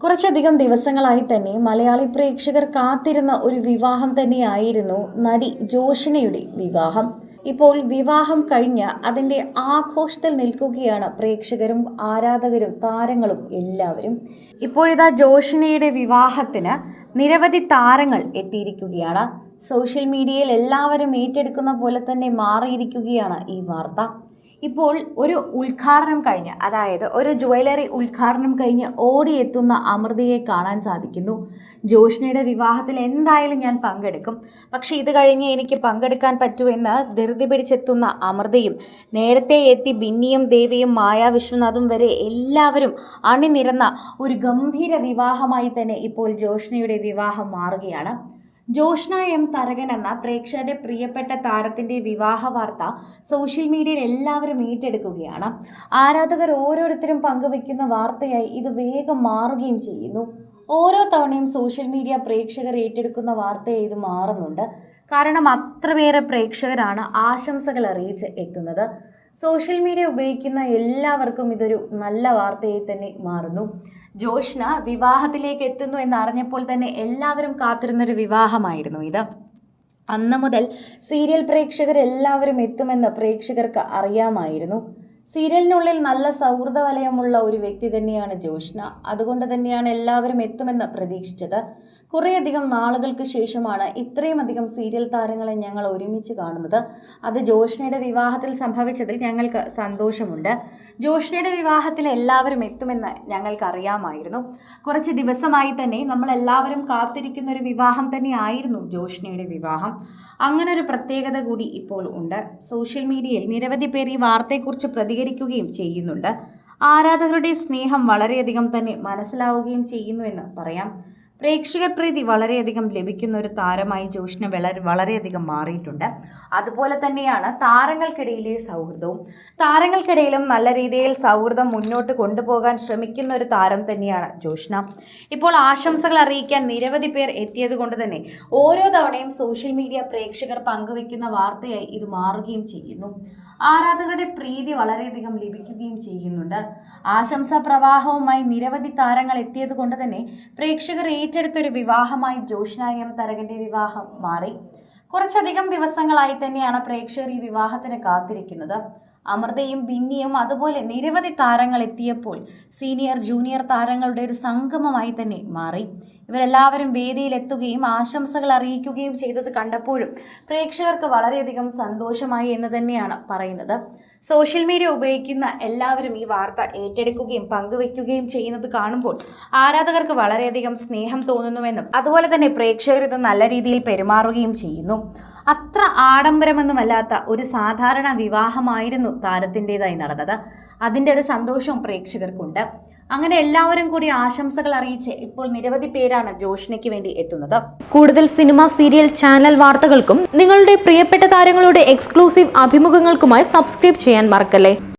കുറച്ചധികം ദിവസങ്ങളായി തന്നെ മലയാളി പ്രേക്ഷകർ കാത്തിരുന്ന ഒരു വിവാഹം തന്നെയായിരുന്നു നടി ജോഷ്നയുടെ വിവാഹം. ഇപ്പോൾ വിവാഹം കഴിഞ്ഞ് അതിന്റെ ആഘോഷത്തിൽ നിൽക്കുകയാണ് പ്രേക്ഷകരും ആരാധകരും താരങ്ങളും എല്ലാവരും. ഇപ്പോഴിതാ ജോഷ്നയുടെ വിവാഹത്തിന് നിരവധി താരങ്ങൾ എത്തിയിരിക്കുകയാണ്. സോഷ്യൽ മീഡിയയിൽ എല്ലാവരും ഏറ്റെടുക്കുന്ന പോലെ തന്നെ മാറിയിരിക്കുകയാണ് ഈ വാർത്ത. ഇപ്പോൾ ഒരു ഉദ്ഘാടനം കഴിഞ്ഞ്, അതായത് ഒരു ജ്വല്ലറി ഉദ്ഘാടനം കഴിഞ്ഞ് ഓടിയെത്തുന്ന അമൃതയെ കാണാൻ സാധിക്കുന്നു. ജോഷ്നയുടെ വിവാഹത്തിൽ എന്തായാലും ഞാൻ പങ്കെടുക്കും, പക്ഷേ ഇത് കഴിഞ്ഞ് എനിക്ക് പങ്കെടുക്കാൻ പറ്റുമെന്ന് ധൃതി പിടിച്ചെത്തുന്ന അമൃതയും, നേരത്തെ എത്തി ബിന്നിയും ദേവിയും മായ വിശ്വനാഥും വരെ എല്ലാവരും അണിനിരന്ന ഒരു ഗംഭീര വിവാഹമായി തന്നെ ഇപ്പോൾ ജോഷ്നയുടെ വിവാഹം മാറുകയാണ്. ജോഷ്ന എം തരകൻ എന്ന പ്രേക്ഷകരുടെ പ്രിയപ്പെട്ട താരത്തിന്റെ വിവാഹ വാർത്ത സോഷ്യൽ മീഡിയയിൽ എല്ലാവരും ഏറ്റെടുക്കുകയാണ്. ആരാധകർ ഓരോരുത്തരും പങ്കുവെക്കുന്ന വാർത്തയായി ഇത് വേഗം മാറുകയും ചെയ്യുന്നു. ഓരോ തവണയും സോഷ്യൽ മീഡിയ പ്രേക്ഷകർ ഏറ്റെടുക്കുന്ന വാർത്തയായി ഇത് മാറുന്നുണ്ട്. കാരണം അത്രയേറെ പ്രേക്ഷകരാണ് ആശംസകൾ അറിയിച്ച് എത്തുന്നത്. സോഷ്യൽ മീഡിയ ഉപയോഗിക്കുന്ന എല്ലാവർക്കും ഇതൊരു നല്ല വാർത്തയായി തന്നെ മാറുന്നു. ജോഷ്ന വിവാഹത്തിലേക്ക് എത്തുന്നു എന്നറിഞ്ഞപ്പോൾ തന്നെ എല്ലാവരും കാത്തിരുന്നൊരു വിവാഹമായിരുന്നു ഇത്. അന്ന് മുതൽ സീരിയൽ പ്രേക്ഷകർ എല്ലാവരും എത്തുമെന്ന് പ്രേക്ഷകർക്ക് അറിയാമായിരുന്നു. സീരിയലിനുള്ളിൽ നല്ല സൗഹൃദ വലയമുള്ള ഒരു വ്യക്തി തന്നെയാണ് ജോഷ്ന. അതുകൊണ്ട് തന്നെയാണ് എല്ലാവരും എത്തുമെന്ന് പ്രതീക്ഷിച്ചത്. കുറേയധികം നാളുകൾക്ക് ശേഷമാണ് ഇത്രയും അധികം സീരിയൽ താരങ്ങളെ ഞങ്ങൾ ഒരുമിച്ച് കാണുന്നത്. അത് ജോഷ്നയുടെ വിവാഹത്തിൽ സംഭവിച്ചതിൽ ഞങ്ങൾക്ക് സന്തോഷമുണ്ട്. ജോഷ്നയുടെ വിവാഹത്തിൽ എല്ലാവരും എത്തുമെന്ന് ഞങ്ങൾക്ക് അറിയാമായിരുന്നു. കുറച്ച് ദിവസമായി തന്നെ നമ്മളെല്ലാവരും കാത്തിരിക്കുന്ന ഒരു വിവാഹം തന്നെയായിരുന്നു ജോഷ്നയുടെ വിവാഹം. അങ്ങനെ ഒരു പ്രത്യേകത കൂടി ഇപ്പോൾ ഉണ്ട്. സോഷ്യൽ മീഡിയയിൽ നിരവധി പേർ ഈ വാർത്തയെക്കുറിച്ച് പ്രതികരിക്കുകയും ചെയ്യുന്നുണ്ട്. ആരാധകരുടെ സ്നേഹം വളരെയധികം തന്നെ മനസ്സിലാവുകയും ചെയ്യുന്നുവെന്ന് പറയാം. പ്രേക്ഷക പ്രീതി വളരെയധികം ലഭിക്കുന്ന ഒരു താരമായി ജോഷ്ന വളരെയധികം മാറിയിട്ടുണ്ട്. അതുപോലെ തന്നെയാണ് താരങ്ങൾക്കിടയിലെ സൗഹൃദവും. താരങ്ങൾക്കിടയിലും നല്ല രീതിയിൽ സൗഹൃദം മുന്നോട്ട് കൊണ്ടുപോകാൻ ശ്രമിക്കുന്ന ഒരു താരം തന്നെയാണ് ജോഷ്ന. ഇപ്പോൾ ആശംസകൾ അറിയിക്കാൻ നിരവധി പേർ എത്തിയത് കൊണ്ട് തന്നെ ഓരോ തവണയും സോഷ്യൽ മീഡിയ പ്രേക്ഷകർ പങ്കുവെക്കുന്ന വാർത്തയായി ഇത് മാറുകയും ചെയ്യുന്നു. ആരാധകരുടെ പ്രീതി വളരെയധികം ലഭിക്കുകയും ചെയ്യുന്നുണ്ട്. ആശംസാ പ്രവാഹവുമായി നിരവധി താരങ്ങൾ എത്തിയത് കൊണ്ട് തന്നെ പ്രേക്ഷകർ ഏറ്റെടുത്തൊരു വിവാഹമായി ജോഷ്ന എം തരകന്റെ വിവാഹം മാറി. കുറച്ചധികം ദിവസങ്ങളായി തന്നെയാണ് പ്രേക്ഷകർ ഈ വിവാഹത്തിന് കാത്തിരിക്കുന്നത്. അമൃതയും ബിന്നിയും അതുപോലെ നിരവധി താരങ്ങൾ എത്തിയപ്പോൾ സീനിയർ ജൂനിയർ താരങ്ങളുടെ ഒരു സംഗമമായി തന്നെ മാറി. ഇവരെല്ലാവരും വേദിയിലെത്തുകയും ആശംസകൾ അറിയിക്കുകയും ചെയ്തത് കണ്ടപ്പോഴും പ്രേക്ഷകർക്ക് വളരെയധികം സന്തോഷമായി എന്ന് തന്നെയാണ് പറയുന്നത്. സോഷ്യൽ മീഡിയ ഉപയോഗിക്കുന്ന എല്ലാവരും ഈ വാർത്ത ഏറ്റെടുക്കുകയും പങ്കുവെക്കുകയും ചെയ്യുന്നത് കാണുമ്പോൾ ആരാധകർക്ക് വളരെയധികം സ്നേഹം തോന്നുന്നുവെന്നും അതുപോലെ തന്നെ പ്രേക്ഷകർ ഇത് നല്ല രീതിയിൽ പെരുമാറുകയും ചെയ്യുന്നു. അത്ര ആഡംബരമൊന്നുമല്ലാത്ത ഒരു സാധാരണ വിവാഹമായിരുന്നു താരത്തിൻ്റെതായി നടന്നത്. അതിൻ്റെ ഒരു സന്തോഷവും പ്രേക്ഷകർക്കുണ്ട്. അങ്ങനെ എല്ലാവരും കൂടി ആശംസകൾ അറിയിച്ച് ഇപ്പോൾ നിരവധി പേരാണ് ജോഷ്നയ്ക്ക് വേണ്ടി എത്തുന്നത്. കൂടുതൽ സിനിമ, സീരിയൽ, ചാനൽ വാർത്തകൾക്കും നിങ്ങളുടെ പ്രിയപ്പെട്ട താരങ്ങളുടെ എക്സ്ക്ലൂസീവ് അഭിമുഖങ്ങൾക്കുമായി സബ്സ്ക്രൈബ് ചെയ്യാൻ മറക്കല്ലേ.